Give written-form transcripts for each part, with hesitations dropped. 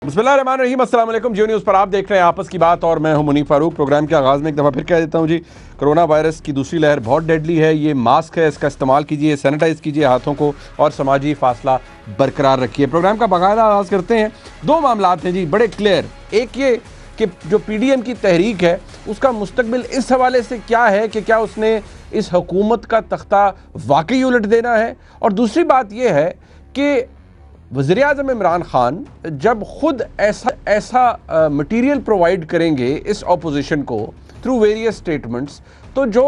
बिस्मिल्लाहिर्रहमानिर्रहीम, अस्सलाम वालेकुम। जियो न्यूज़ पर आप देख रहे हैं आपस की बात और मैं हूं मुनीफ फारूक। प्रोग्राम के आगाज़ में एक दफ़ा फिर कह देता हूं जी, कोरोना वायरस की दूसरी लहर बहुत डेडली है। ये मास्क है, इसका इस्तेमाल कीजिए, सैनिटाइज़ कीजिए हाथों को और समाजी फासला बरकरार रखिए। प्रोग्राम का बाकायदा आगाज़ करते हैं। दो मामलात हैं जी बड़े क्लियर। एक ये कि जो PDM की तहरीक है उसका मुस्तकबिल इस हवाले से क्या है कि क्या उसने इस हुकूमत का तख्ता वाकई उलट देना है, और दूसरी बात यह है कि वज़ीर-ए-आज़म इमरान खान जब खुद ऐसा मटीरियल प्रोवाइड करेंगे इस ऑपोजिशन को थ्रू वेरियस स्टेटमेंट्स, तो जो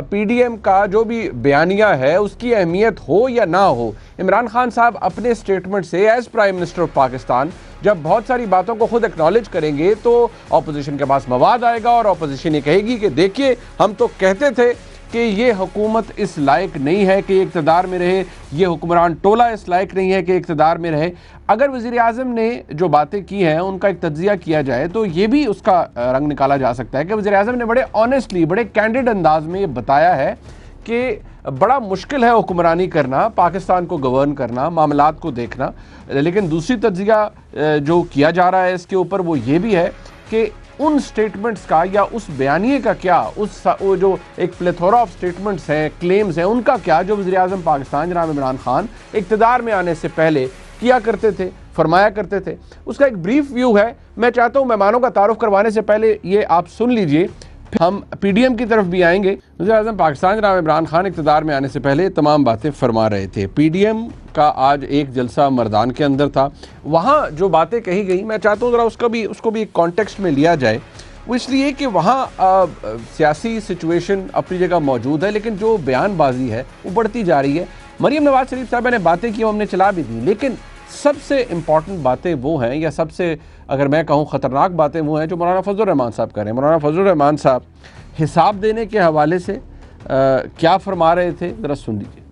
PDM का जो भी बयानिया है उसकी अहमियत हो या ना हो, इमरान खान साहब अपने स्टेटमेंट से as prime minister of Pakistan जब बहुत सारी बातों को खुद एक्नॉलेज करेंगे तो ऑपोजिशन के पास मवाद आएगा और ऑपोजिशन ये कहेगी कि देखिए हम तो कहते थे कि ये हुकूमत इस लायक नहीं है कि इक़्तिदार में रहे, ये हुक्मरान टोला इस लायक नहीं है कि इक़्तिदार में रहे। अगर वज़ीर-ए-आज़म ने जो बातें की हैं उनका एक तज्ज़िया किया जाए तो ये भी उसका रंग निकाला जा सकता है कि वज़ीर-ए-आज़म ने बड़े ऑनेस्टली, बड़े कैंडिड अंदाज में ये बताया है कि बड़ा मुश्किल है हुक्मरानी करना, पाकिस्तान को गवर्न करना, मामलात को देखना। लेकिन दूसरी तज्ज़िया जो किया जा रहा है इसके ऊपर वो ये भी है कि उन स्टेटमेंट्स का या उस बयानिए का क्या, वो जो एक प्लेथोरा ऑफ स्टेटमेंट्स हैं, क्लेम्स हैं, उनका क्या जो वज़ीर-ए-आज़म पाकिस्तान जनाब इमरान खान इक़्तिदार में आने से पहले किया करते थे, फरमाया करते थे। उसका एक ब्रीफ व्यू है। मैं चाहता हूँ मेहमानों का तारुफ करवाने से पहले ये आप सुन लीजिए, हम PDM की तरफ भी आएंगे। वज़ीर-ए-आज़म पाकिस्तान जनाब इमरान खान इक़्तिदार में आने से पहले तमाम बातें फरमा रहे थे। PDM का आज एक जलसा मर्दान के अंदर था, वहाँ जो बातें कही गई मैं चाहता हूँ ज़रा उसको भी एक कॉन्टेक्स्ट में लिया जाए। वो इसलिए कि वहाँ सियासी सिचुएशन अपनी जगह मौजूद है, लेकिन जो बयानबाजी है वो बढ़ती जा रही है। मरीम नवाज शरीफ साहब ने बातें की, हमने चला भी दी, लेकिन सबसे इम्पॉर्टेंट बातें वो हैं, या सबसे अगर मैं कहूँ ख़तरनाक बातें वो हैं जो मौलाना फजलुर रहमान साहब कर रहे हैं। मौलाना फजलुर रहमान साहब हिसाब देने के हवाले से क्या फरमा रहे थे, ज़रा सुन लीजिए।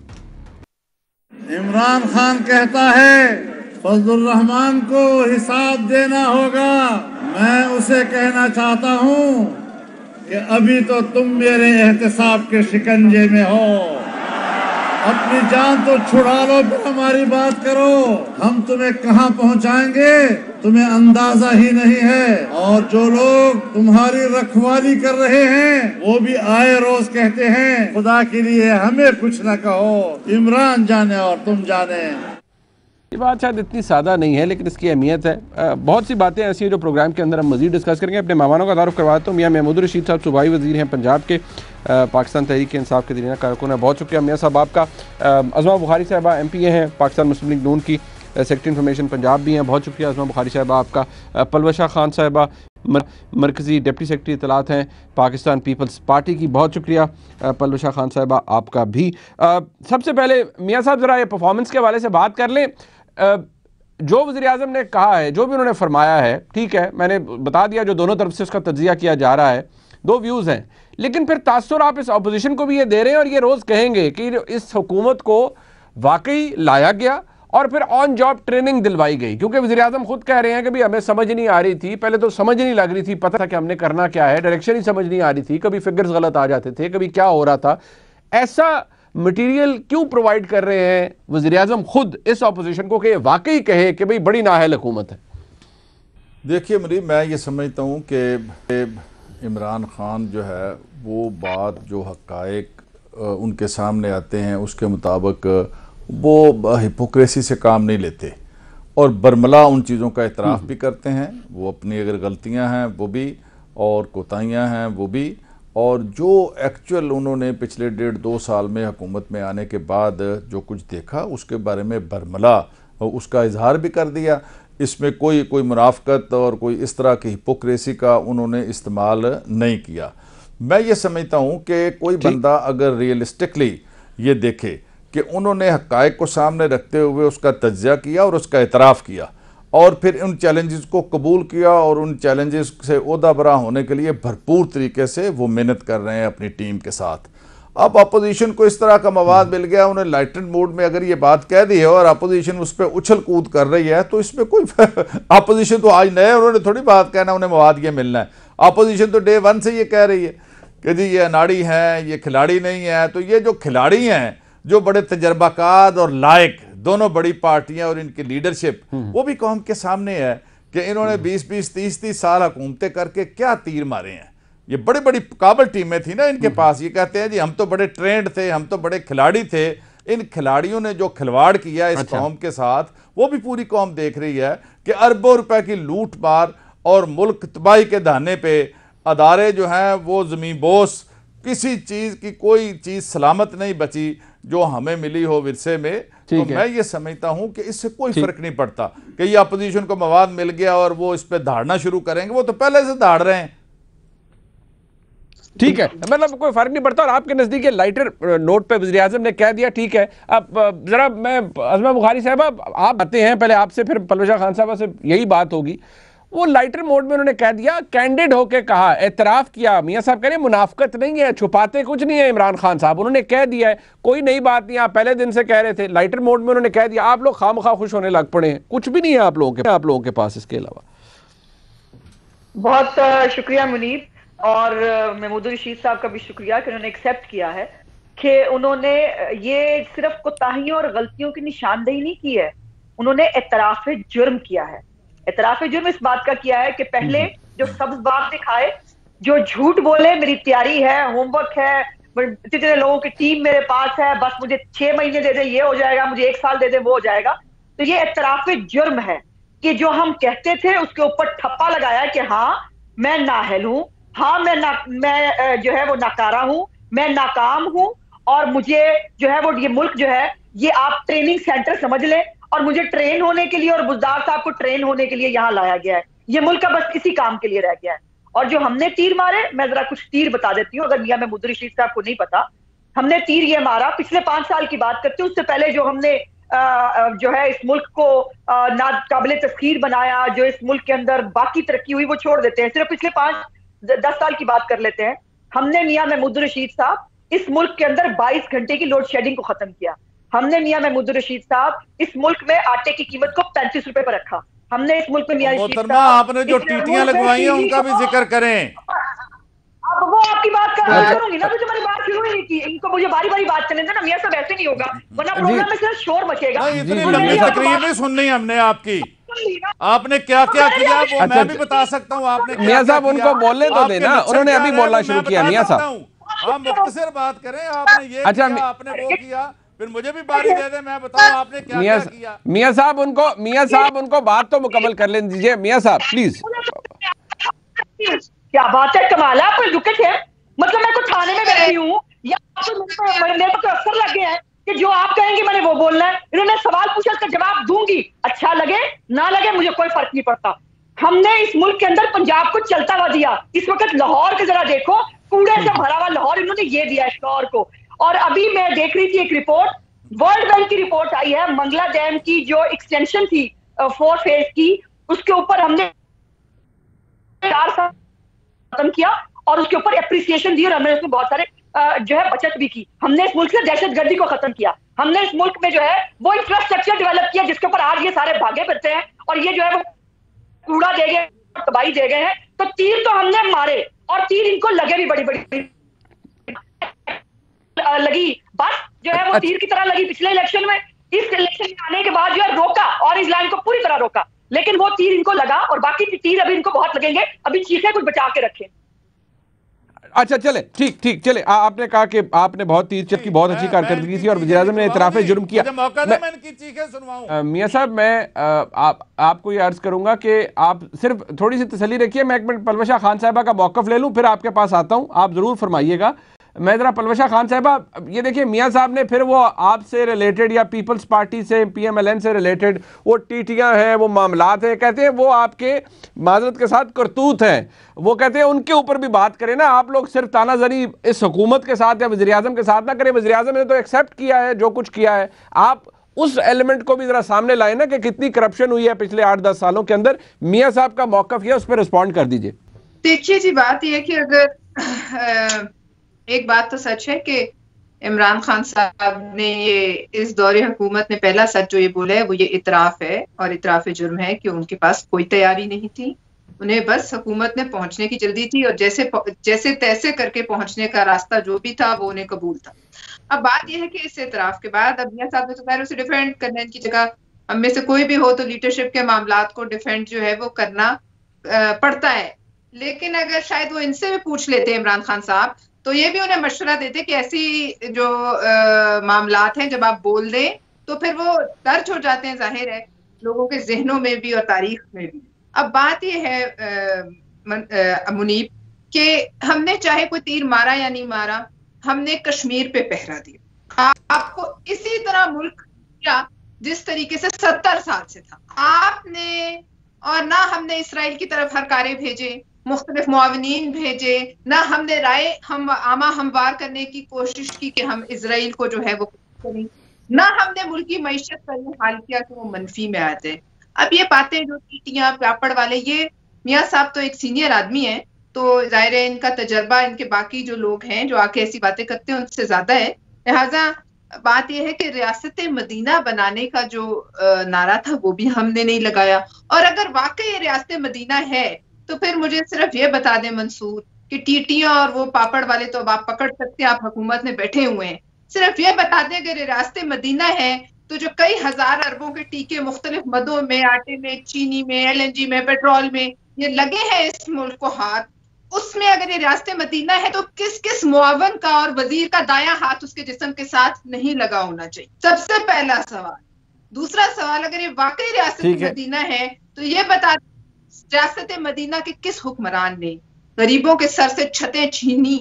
इमरान खान कहता है फजलुर रहमान को हिसाब देना होगा। मैं उसे कहना चाहता हूँ कि अभी तो तुम मेरे एहतिसाब के शिकंजे में हो, अपनी जान तो छुड़ा लो फिर हमारी बात करो। हम तुम्हें कहाँ पहुँचाएंगे तुम्हें अंदाजा ही नहीं है। और जो लोग तुम्हारी रखवाली कर रहे हैं वो भी आए रोज कहते हैं खुदा के लिए हमें कुछ न कहो, इमरान जाने और तुम जाने। ये बात शायद इतनी सादा नहीं है लेकिन इसकी अहमियत है। बहुत सी बातें ऐसी हैं जो प्रोग्राम के अंदर हम मज़ीद डिस्कस करेंगे। अपने मेहमानों का तारुफ करवाता हूँ। मियाँ महमूद रशीद साहब सूबाई वज़ीर हैं पंजाब के, पाकिस्तान तहरीक इंसाफ के दरीना कारकुन है। बहुत शुक्रिया मियाँ साहब आपका। अज़मा बुखारी साहबा MPA हैं, पाकिस्तान मुस्लिम लीग नून की सेक्रेटरी इन्फॉर्मेशन पंजाब भी हैं। बहुत शुक्रिया अज़मा बुखारी साहबा आपका। पलवशा खान साहबा मरकज़ी डिप्टी सेक्रेटरी इत्तलात हैं पाकिस्तान पीपल्स पार्टी की। बहुत शुक्रिया पलवशा खान साहबा आपका भी। सबसे पहले मियाँ साहब ज़रा ये परफॉर्मेंस के हवाले से बात कर लें। जो वज़ीर-ए-आज़म ने कहा है, जो भी उन्होंने फरमाया है, ठीक है, मैंने बता दिया जो दोनों तरफ से उसका तज्ज़िया किया जा रहा है, दो व्यूज़ हैं, लेकिन फिर तासुर आप इस अपोजिशन को भी ये दे रहे हैं और ये रोज़ कहेंगे कि इस हुकूमत को वाकई लाया गया और फिर ऑन जॉब ट्रेनिंग दिलवाई गई, क्योंकि वज़ीर-ए-आज़म खुद कह रहे हैं कि भाई हमें समझ नहीं आ रही थी, पहले तो समझ नहीं लग रही थी, पता था कि हमने करना क्या है, डायरेक्शन ही समझ नहीं आ रही थी, कभी फिगर्स गलत आ जाते थे, कभी क्या हो रहा था। ऐसा मटेरियल क्यों प्रोवाइड कर रहे हैं वज़ीर-ए-आज़म खुद इस ऑपोजिशन को कि वाकई कहे कि भाई बड़ी नाअहल हुकूमत है? देखिए मरीम, मैं ये समझता हूँ कि इमरान खान जो है वो बात जो हक़ाइक़ उनके सामने आते हैं उसके मुताबिक वो हिपोक्रेसी से काम नहीं लेते और बरमला उन चीज़ों का एतराफ़ भी करते हैं। वो अपनी अगर गलतियाँ हैं वो भी और कोताहियाँ हैं वो भी, और जो एक्चुअल उन्होंने पिछले 1.5-2 साल में हुकूमत में आने के बाद जो कुछ देखा उसके बारे में बरमला उसका इजहार भी कर दिया। इसमें कोई मुनाफ़कत और कोई इस तरह की हिपोक्रेसी का उन्होंने इस्तेमाल नहीं किया। मैं ये समझता हूँ कि कोई बंदा अगर रियलिस्टिकली ये देखे कि उन्होंने हक़ाइक़ को सामने रखते हुए उसका तज्ज़िया किया और उसका एतराफ़ किया और फिर उन चैलेंजेस को कबूल किया और उन चैलेंजेस से ओहदा बरा होने के लिए भरपूर तरीके से वो मेहनत कर रहे हैं अपनी टीम के साथ। अब अपोजिशन को इस तरह का मवाद मिल गया, उन्हें लाइटेड मूड में अगर ये बात कह दी है और अपोजिशन उस पर उछल कूद कर रही है तो इसमें कोई अपोजिशन तो आज नए, उन्होंने थोड़ी बात कहना उन्हें मवाद ये मिलना है। अपोजिशन तो डे 1 से ये कह रही है कि जी ये अनाड़ी हैं, ये खिलाड़ी नहीं है। तो ये जो खिलाड़ी हैं, जो बड़े तजर्बाकार और लायक दोनों बड़ी पार्टियां और इनकी लीडरशिप, वो भी कौम के सामने है कि इन्होंने 20-20, 30-30 साल हुकूमतें करके क्या तीर मारे हैं। ये बड़ी बड़ी काबिल टीमें थी ना इनके पास। ये कहते हैं जी हम तो बड़े ट्रेंड थे, हम तो बड़े खिलाड़ी थे। इन खिलाड़ियों ने जो खिलवाड़ किया इस कौम के साथ, वो भी पूरी कौम देख रही है कि अरबों रुपए की लूट मार और मुल्क तबाही के दहाने पे अदारे जो हैं वो ज़मीन बोस, किसी चीज़ की कोई चीज़ सलामत नहीं बची जो हमें मिली हो विरसे में। तो मैं ये समझता हूं कि इससे कोई फर्क नहीं पड़ता कि ये अपोजिशन को मवाद मिल गया और वो इस पे धाड़ना शुरू करेंगे, वो तो पहले से धाड़ रहे हैं। ठीक है, मतलब कोई फर्क नहीं पड़ता। और आपके नजदीक लाइटर नोट पे वज़ीर आज़म ने कह दिया, ठीक है। अब जरा मैं अज़मा बुखारी साहब आप आते हैं, पहले आपसे फिर पलवशा खान साहब से यही बात होगी। वो लाइटर मोड में उन्होंने कह दिया, कैंडिड होके कहा, एतराफ़ किया। मियां साहब कह रहे हैं मुनाफकत नहीं है, छुपाते कुछ नहीं है इमरान खान साहब, उन्होंने कह दिया है, कोई नई बात नहीं। आप पहले दिन से कह रहे थे, लाइटर मोड में उन्होंने कह दिया। आप लोग खामखा खुश होने लग पड़े हैं, कुछ भी नहीं है आप लोगों के पास इसके अलावा। बहुत शुक्रिया मुनीब, और महमूद रशीद साहब का भी शुक्रिया कि उन्होंने एक्सेप्ट किया है कि उन्होंने ये सिर्फ कोताहियों और गलतियों की निशानदेही नहीं की है, उन्होंने एतराफ़ जुर्म किया है। एतराफ़ जुर्म इस बात का किया है कि पहले जो सब्ज बाग दिखाए, जो झूठ बोले, मेरी तैयारी है, होमवर्क है, इतने लोगों की टीम मेरे पास है, बस मुझे 6 महीने दे दे ये हो जाएगा, मुझे 1 साल दे दे वो हो जाएगा। तो ये एतराफ़ जुर्म है कि जो हम कहते थे उसके ऊपर ठप्पा लगाया कि हाँ मैं नाअहल हूं, हाँ मैं जो है वो नाकारा हूं, मैं नाकाम हूं, और मुझे जो है वो ये मुल्क जो है ये आप ट्रेनिंग सेंटर समझ लें, और मुझे ट्रेन होने के लिए और बुज़दार साहब को ट्रेन होने के लिए यहाँ लाया गया है। ये मुल्क का बस इसी काम के लिए रह गया है। और जो हमने तीर मारे, मैं जरा कुछ तीर बता देती हूँ अगर मियां महमूद रशीद साहब को नहीं पता। हमने तीर ये मारा, पिछले 5 साल की बात करते हैं, उससे पहले जो हमने जो है इस मुल्क को नाकाबिले तस्खीर बनाया, जो इस मुल्क के अंदर बाकी तरक्की हुई वो छोड़ देते हैं, सिर्फ पिछले 5-10 साल की बात कर लेते हैं। हमने मियां महमूद रशीद साहब इस मुल्क के अंदर 22 घंटे की लोड शेडिंग को खत्म किया। हमने मियां महमूद रशीद साहब इस मुल्क में आटे की कीमत को 35 रुपए पर रखा। हमने इस मुल्क में मियां रशीद साहब, आपने जो टीटियां लगवाई हैं उनका भी जिक्र करें। अब वो आपकी बात करूंगी ना, तो मेरी बात शुरू ही नहीं की, इनको मुझे बारी बारी बात करने देना। मियां साहब ऐसे नहीं होगा, वरना प्रोग्राम में सिर्फ शोर मचेगा। इतनी लंबी तकरीर नहीं सुननी हमने आपकी। आपने क्या क्या किया वो मैं भी बता सकता हूँ। आपने मियां साहब उनको बोलने तो देना, उन्होंने अभी बोलना शुरू किया। मियां साहब आप मुख्तसर बात करें, आपने ये किया, आपने वो किया, फिर मुझे भी बारी दे दे, मैं बताऊं आपने क्या क्या किया। मियां साहब उनको बात तो मुकम्मल कर लेने दीजिए। मियां साहब प्लीज। क्या बात है, कमाल है, आप रुके थे, मतलब मैं कुछ थाने में बैठी हूँ या मेरे को अफसर लग गए हैं कि जो आप कहेंगे मैंने वो बोलना है। इन्होंने सवाल पूछा, उसका जवाब दूंगी, अच्छा लगे ना लगे मुझे कोई फर्क नहीं पड़ता। हमने इस मुल्क के अंदर पंजाब को चलता हुआ दिया। इस वक्त लाहौर के जरा देखो, कूड़े से भरा हुआ लाहौर इन्होंने ये दिया इस लाहौर को। और अभी मैं देख रही थी एक रिपोर्ट, वर्ल्ड बैंक की रिपोर्ट आई है, मंगला डैम की जो एक्सटेंशन थी 4 फेज की, उसके ऊपर हमने 4 साल खत्म किया और उसके ऊपर एप्रिसिएशन दी और हमने उसमें बहुत सारे जो है बचत भी की। हमने इस मुल्क से दहशतगर्दी को खत्म किया। हमने इस मुल्क में जो है वो इंफ्रास्ट्रक्चर डेवलप किया जिसके ऊपर आज ये सारे भागे फिरते हैं और ये जो है वो कूड़ा दे गए, तबाही दे गए हैं। तो तीर तो हमने मारे और तीर इनको लगे भी बड़ी बड़ी लगी, बस जो है वो तीर की तरह लगी पिछले इलेक्शन में। इस इलेक्शन में आने के बाद जो है रोका और इस लाइन को पूरी तरह रोका, लेकिन वो तीर इनको लगा और बाकी तीर अभी इनको बहुत लगेंगे। अभी चीखें कुछ बचा के रखें। अच्छा चले, ठीक चले। आपने कहा कि आपने बहुत तीर की बहुत अच्छी कारकर्दगी की और वज़ीर आज़म ने इतराफ़े जुर्म किया। मियां साहब मैं आपको ये अर्ज करूंगा कि आप सिर्फ थोड़ी सी तसल्ली रखिए। मैं एक मिनट पलवशा खान साहिबा का मौक़िफ़ ले लूं, फिर आपके पास आता हूं, आप ज़रूर फरमाइएगा। मैं ज़रा पलवशा खान साहिबा, ये देखिए मियां साहब ने फिर वो आपसे रिलेटेड या पीपल्स पार्टी से PMLN से रिलेटेड वो टीटियां हैं, वो मामलात हैं, कहते हैं वो आपके माजरत के साथ करतूत हैं। वो कहते हैं उनके ऊपर भी बात करें ना, आप लोग सिर्फ तानाजनी इस हुकूमत के साथ या वज़ीर आज़म के साथ ना करें। वज़ीर आज़म ने तो एक्सेप्ट किया है जो कुछ किया है, आप उस एलिमेंट को भी ज़रा सामने लाए ना कि कितनी करप्शन हुई है पिछले 8-10 सालों के अंदर। मियाँ साहब का मौक़िफ़ है, उस पर रिस्पॉन्ड कर दीजिए। देखिए जी, बात यह है कि अगर एक बात तो सच है कि इमरान खान साहब ने ये इस दौरे हुकूमत में पहला सच जो ये बोला है वो ये इतराफ़ है और इतराफ़ जुर्म है कि उनके पास कोई तैयारी नहीं थी, उन्हें बस हुकूमत में पहुंचने की जल्दी थी और जैसे तैसे करके पहुंचने का रास्ता जो भी था वो उन्हें कबूल था। अब बात यह है कि इस इतराफ़ के बाद अब मियां साहब ने तो खैर उसे डिफेंड करने की जगह हम में से कोई भी हो तो लीडरशिप के मामलात को डिफेंड जो है वो करना पड़ता है। लेकिन अगर शायद वो इनसे भी पूछ लेते इमरान खान साहब तो ये भी उन्हें मशवरा देते कि ऐसी जो मामलात हैं जब आप बोल दें तो फिर वो दर्ज हो जाते हैं, जाहिर है लोगों के जहनों में भी और तारीख में भी। अब बात यह है मुनीब कि हमने चाहे कोई तीर मारा या नहीं मारा, हमने कश्मीर पे पहरा दिया। आपको इसी तरह मुल्क किया जिस तरीके से 70 साल से था आपने, और ना हमने इसराइल की तरफ हरकारे भेजे, मुख्तलिफ मुआवनीन भेजे, ना हमने राय आमा हमवार करने की कोशिश की कि हम इसराइल को जो है वो करें, ना हमने मुल्क की मईशत का ये हाल किया कि वो मनफी में आते। अब ये बातें जो टीटियां पापड़ वाले, ये मियाँ साहब तो एक सीनियर आदमी है तो जाहिर है इनका तजर्बा इनके बाकी जो लोग हैं जो आके ऐसी बातें करते हैं उनसे ज्यादा है। लिहाजा बात यह है कि रियासत मदीना बनाने का जो नारा था वो भी हमने नहीं लगाया। और अगर वाकई रियासत मदीना है तो फिर मुझे सिर्फ ये बता दें मंसूर कि टीटियां और वो पापड़ वाले तो अब आप पकड़ सकते हैं, आप हुकूमत में बैठे हुए हैं। सिर्फ ये बता दें अगर रियासत मदीना है तो जो कई हजार अरबों के टीके मुख्तलिफ मदों में, आटे में, चीनी में, LNG में, पेट्रोल में ये लगे हैं इस मुल्क को हाथ, उसमें अगर ये रियासत मदीना है तो किस किस मुआवन का और वजीर का दायां हाथ उसके जिस्म के साथ नहीं लगा होना चाहिए, सबसे पहला सवाल। दूसरा सवाल, अगर ये वाकई रियासत मदीना है तो ये बता रियासत मदीना के किस हुक्मरान ने गरीबों के सर से छतें छीनी,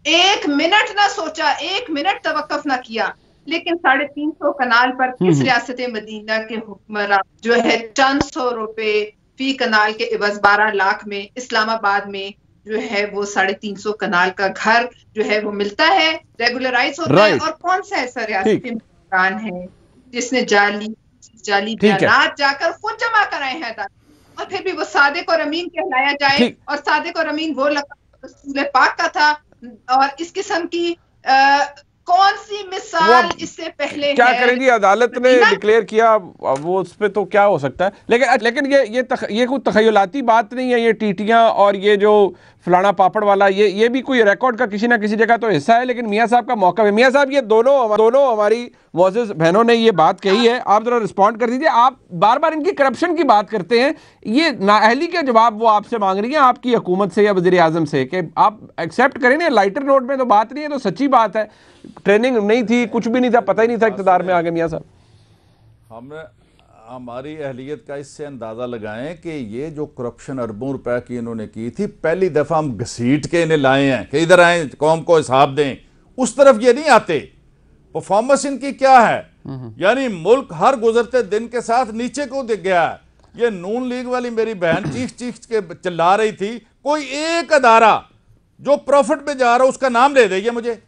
1 मिनट ना सोचा, 1 मिनट तवक्कुफ ना किया, लेकिन 350 कनाल पर किस रियासत मदीना के हुक्मरान जो है 400 रुपए फी कनाल के एवज 12 लाख में इस्लामाबाद में जो है वो 350 कनाल का घर जो है वो मिलता है, रेगुलराइज होता है। और कौन सा ऐसा रियासती हुक्मरान है जिसने जाली बयानात जाकर खुद जमा कराए हैं और फिर भी वो सादिक और अमीन कहलाया जाए, और सादिक और अमीन वो लक़ब रसूल पाक का था। और इस किस्म की कौन सी मिसाल इससे पहले क्या करेंगी? अदालत ने डिक्लेयर किया, वो उस पे तो क्या हो सकता है। लेकिन ये कोई तखयलाती बात नहीं है, ये टीटियां और ये जो फलाना पापड़ वाला ये भी कोई रिकॉर्ड का किसी ना किसी जगह तो हिस्सा है। लेकिन मियाँ साहब का मौका है। मियाँ साहब ये दोनों हमारी मोअज़्ज़िज़ बहनों ने ये बात कही है, आप जरा रिस्पॉन्ड कर दीजिए। आप बार बार इनकी करप्शन की बात करते हैं, ये नाअहली के जवाब वो आपसे मांग रही है आपकी हुकूमत से या वज़ीर आज़म से कि आप एक्सेप्ट करें ना। लाइटर नोट में तो बात नहीं है, तो सच्ची बात है, ट्रेनिंग नहीं थी, कुछ भी नहीं था, पता ही नहीं था इक़्तिदार में आ गए मियाँ साहब। हमारी अहलियत का इससे अंदाज़ा लगाएं कि ये जो करप्शन अरबों रुपए की इन्होंने की थी, पहली दफ़ा हम घसीट के इन्हें लाए हैं कि इधर आए, कौम को हिसाब दें। उस तरफ ये नहीं आते। परफॉर्मेंस इनकी क्या है, यानी मुल्क हर गुजरते दिन के साथ नीचे को दिख गया है। ये नून लीग वाली मेरी बहन चीख के चिल्ला रही थी, कोई एक अदारा जो प्रॉफिट में जा रहा उसका नाम ले देगी मुझे।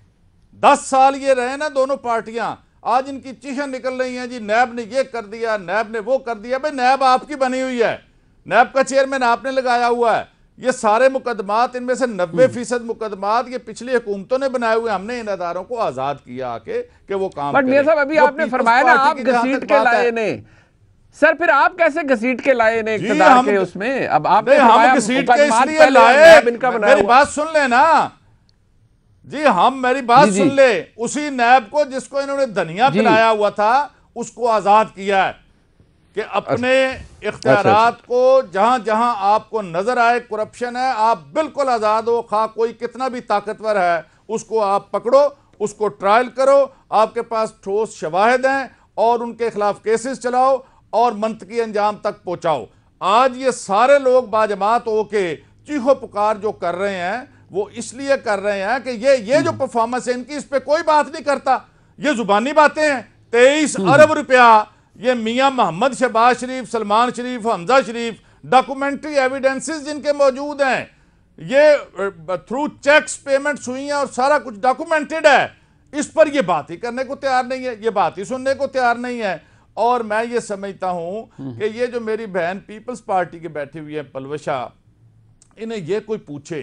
10 साल ये रहे ना दोनों पार्टियां, आज इनकी चीखें निकल रही हैं जी नैब ने ये कर दिया, नैब ने वो कर दिया। भाई नैब आपकी बनी हुई है, नैब का चेयरमैन आपने लगाया हुआ है। ये सारे मुकदमात, इनमें से 90% मुकदमात ये पिछली हुकूमतों ने बनाए हुए। हमने इन अदारों को आजाद किया आके कि वो काम करें। मियां साहब अभी आपने फरमाया ना आप घसीट के लाए ने, सर फिर आप कैसे घसीट के लाए ने इक़्तिदार के उसमें? अब आपने हम घसीट के इसलिए लाए, मेरी बात सुन लेना जी, हम मेरी बात सुन ले। उसी नैब को जिसको इन्होंने धनिया पिलाया हुआ था उसको आजाद किया है कि अपने इख्तियारात को जहां जहां आपको नजर आए करप्शन है, आप बिल्कुल आजाद हो। खा कोई कितना भी ताकतवर है उसको आप पकड़ो, उसको ट्रायल करो, आपके पास ठोस शवाहिद हैं और उनके खिलाफ केसेस चलाओ और मंतकी अंजाम तक पहुंचाओ। आज ये सारे लोग बाजमात होके चीखो पुकार जो कर रहे हैं वो इसलिए कर रहे हैं कि ये जो परफॉर्मेंस है इनकी, इस पे कोई बात नहीं करता। ये जुबानी बातें हैं। 23 अरब रुपया ये मियां मोहम्मद शहबाज शरीफ, सलमान शरीफ, हमजा शरीफ, डॉक्यूमेंट्री एविडेंसेस जिनके मौजूद हैं, ये थ्रू चेक्स पेमेंट्स हुई हैं और सारा कुछ डॉक्यूमेंटेड है। इस पर ये बात ही करने को तैयार नहीं है, ये बात ही सुनने को तैयार नहीं है। और मैं ये समझता हूं कि ये जो मेरी बहन पीपल्स पार्टी के बैठी हुई है पलवशा, इन्हें ये कोई पूछे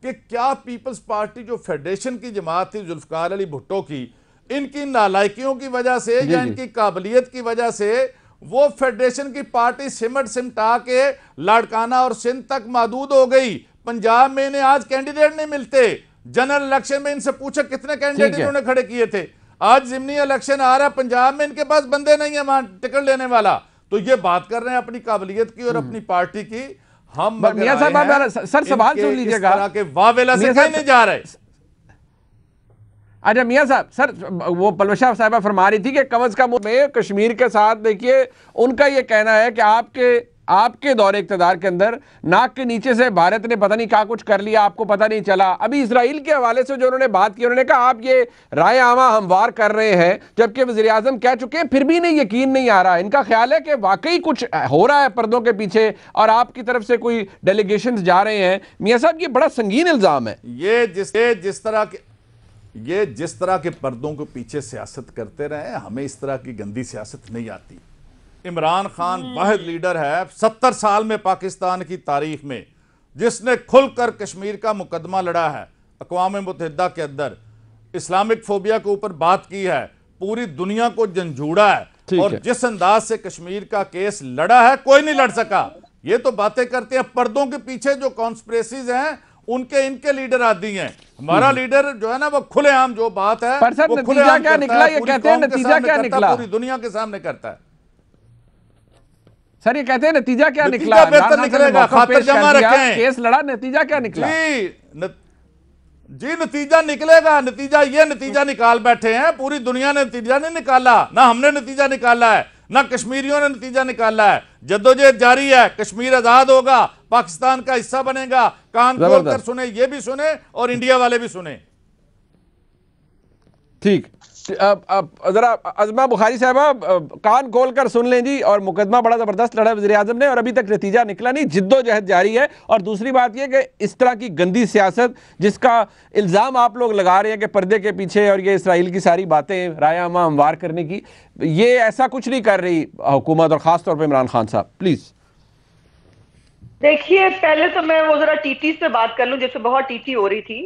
कि क्या पीपल्स पार्टी जो फेडरेशन की जमात थी जुल्फकार अली भुट्टो की, इनकी नालायकियों की वजह से या इनकी काबिलियत की वजह से वो फेडरेशन की पार्टी सिमटा के लाड़काना और सिंध तक महदूद हो गई। पंजाब में इन्हें आज कैंडिडेट नहीं मिलते। जनरल इलेक्शन में इनसे पूछे कितने कैंडिडेट इन्होंने खड़े किए थे। आज जिमनी इलेक्शन आ रहा है पंजाब में, इनके पास बंदे नहीं है वहां टिकट लेने वाला, तो ये बात कर रहे हैं अपनी काबिलियत की और अपनी पार्टी की। हम मियां साहब सर सवाल सुन लीजिएगा, इस तरह के वावेला से कहीं नहीं जा रहे। अच्छा मियां साहब, सर वो पलवशा साहिबा फरमा रही थी कि कम अज कम में कश्मीर के साथ, देखिए उनका ये कहना है कि आपके दौरे इक़्तिदार के अंदर नाक के नीचे से भारत ने पता नहीं क्या कुछ कर लिया, आपको पता नहीं चला। अभी इसराइल के हवाले से जो उन्होंने बात की, उन्होंने कहा आप ये राय आमा हमवार कर रहे हैं, जबकि वज़ीर आज़म कह चुके हैं, फिर भी नहीं यकीन नहीं आ रहा। इनका ख्याल है कि वाकई कुछ हो रहा है पर्दों के पीछे और आपकी तरफ से कोई डेलीगेशंस जा रहे हैं। मियां साहब ये बड़ा संगीन इल्ज़ाम है। ये जिस तरह के पर्दों के पीछे सियासत करते रहे, हमें इस तरह की गंदी सियासत नहीं आती। इमरान खान वाहिद लीडर है 70 साल में पाकिस्तान की तारीख में जिसने खुलकर कश्मीर का मुकदमा लड़ा है, अक़वाम मुत्तहिदा के अंदर इस्लामिक फोबिया के ऊपर बात की है, पूरी दुनिया को झंझोड़ा है, और जिस अंदाज से कश्मीर का केस लड़ा है कोई नहीं लड़ सका। ये तो बातें करते हैं पर्दों के पीछे जो कॉन्स्पिरेसीज हैं उनके इनके लीडर आदि हैं। हमारा लीडर जो है ना वो खुलेआम जो बात है पर सर वो नतीजा क्या निकला, ये कहते हैं नतीजा क्या निकला, पूरी दुनिया के सामने करता है। सर ये कहते हैं नतीजा क्या निकला, बेहतर निकलेगा, खातिर जमा रखें, केस लड़ा, नतीजा क्या निकला? जी नतीजा निकलेगा। नतीजा ये नतीजा निकाल बैठे हैं, पूरी दुनिया ने नतीजा नहीं निकाला, ना हमने नतीजा निकाला है, ना कश्मीरियों ने नतीजा निकाला है। जद्दोजहद जारी है, कश्मीर आजाद होगा, पाकिस्तान का हिस्सा बनेगा। कान खोलकर सुने, ये भी सुने और इंडिया वाले भी सुने। ठीक, जरा अज़मा बुखारी साहबा कान खोल कर सुन लें जी। और मुकदमा बड़ा जबरदस्त लड़ा वज़ीर आज़म ने और अभी तक नतीजा निकला नहीं, जिद्दोजहद जारी है। और दूसरी बात यह कि इस तरह की गंदी सियासत जिसका इल्ज़ाम आप लोग लगा रहे हैं कि पर्दे के पीछे और ये इसराइल की सारी बातें राय आमा हमवार करने की, ये ऐसा कुछ नहीं कर रही हुकूमत और ख़ास तौर पर इमरान खान साहब, प्लीज़। देखिए पहले तो मैं वो जरा टीटी से बात कर लूं, जैसे बहुत टीटी हो रही थी।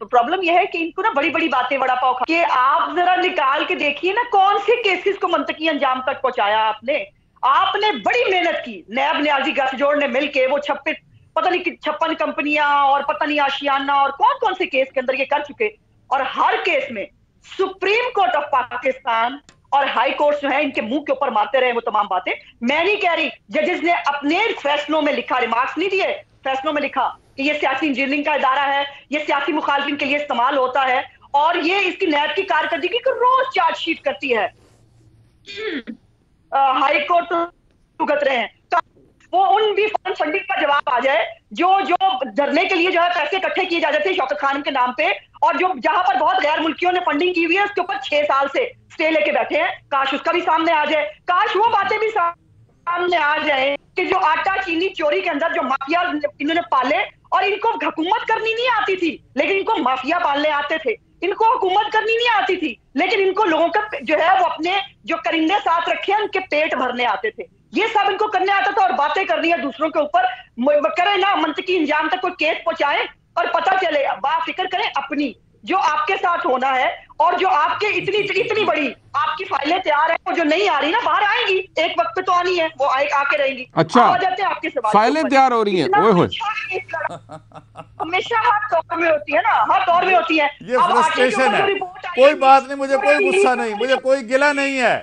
तो प्रॉब्लम यह है कि इनको ना बड़ी बड़ी बातें वड़ा पाव कि आप जरा निकाल के देखिए ना कौन से केसेस को मंतकी अंजाम तक पहुंचाया आपने बड़ी मेहनत की। नैब न्याजी गठजोड़ ने मिलके वो पता नहीं 56 कंपनियां और पता नहीं आशियाना और कौन कौन से केस के अंदर ये कर चुके, और हर केस में सुप्रीम कोर्ट ऑफ पाकिस्तान और हाई कोर्ट जो है इनके मुंह के ऊपर मारते रहे वो तमाम बातें। मैं नहीं कह रही, जजेस ने अपने फैसलों में लिखा, रिमार्क्स नहीं दिए, फैसलों में लिखा कि ये सियासी इंजीनियरिंग का इदारा है, ये सियासी मुखालिफिन के लिए इस्तेमाल होता है, और ये इसकी नैब की कारकर्दगी को रोज चार्जशीट करती है। हाई कोर्ट तो भुगत रहे हैं, तो वो उन भी फंडिंग का जवाब आ जाए जो धरने के लिए जो है पैसे इकट्ठे किए जा जाते हैं शौकत खान के नाम पे, और जो जहां पर बहुत गैर मुल्कियों ने फंडिंग की हुई है उसके ऊपर 6 साल से स्टे लेके बैठे हैं। काश उसका भी सामने आ जाए, काश वो बातें भी सामने आ जाए कि जो आटा चीनी चोरी के अंदर जो माफिया इन्होंने पाले, और इनको हुकूमत करनी नहीं आती थी लेकिन इनको माफिया पालने आते थे, इनको हुकूमत करनी नहीं आती थी लेकिन इनको लोगों का जो है वो अपने जो करिंदे साथ रखे हैं उनके पेट भरने आते थे, ये सब इनको करने आता था। और बातें करनी है दूसरों के ऊपर, करें ना मंतकी इंजाम तक कोई केस पहुंचाए और पता चले, बाफिक्र करें अपनी जो आपके साथ होना है, और जो आपके इतनी बड़ी आपकी फाइलें तैयार है, वो जो नहीं आ रही ना बाहर आएंगी, एक वक्त पे तो आनी है, वो आके रहेंगी। अच्छा, आ जाते हैं आपके सवाल, फाइलें तैयार हो रही हैं, हमेशा हर दौर में होती है ना, हर दौर में होती है। ये फ्रस्ट्रेशन है, कोई बात नहीं, मुझे कोई गुस्सा नहीं, मुझे कोई गिला नहीं है।